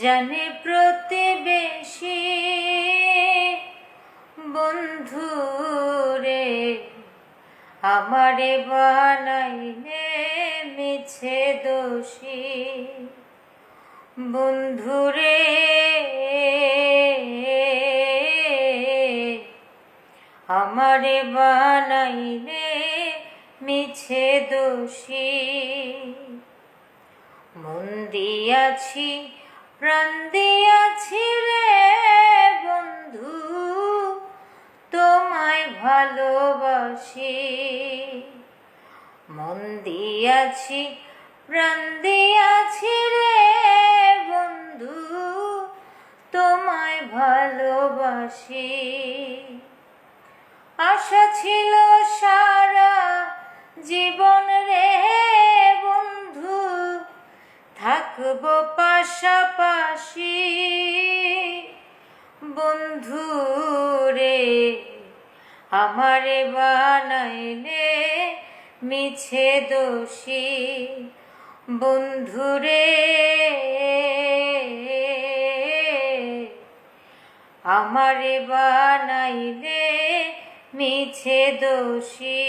জানে প্রতিবেশী বন্ধুরে আমারে বানাইলে মিছে দোষী বন্ধুরে আমারে বানাইলে মিছে দোষী মন দিয়াছি প্রাণ দিয়াছি রে বন্ধু তোমায় ভালোবাসি মন দিয়াছি প্রাণ দিয়াছি রে বন্ধু তোমায় ভালোবাসি আশা ছিল সারা জীবন রে বন্ধু থাকবো পাশাপাশি বন্ধু রে আমারে বানাইলে মিছে দোষী বন্ধু রে আমারে বানাইলে মিছে দোষী।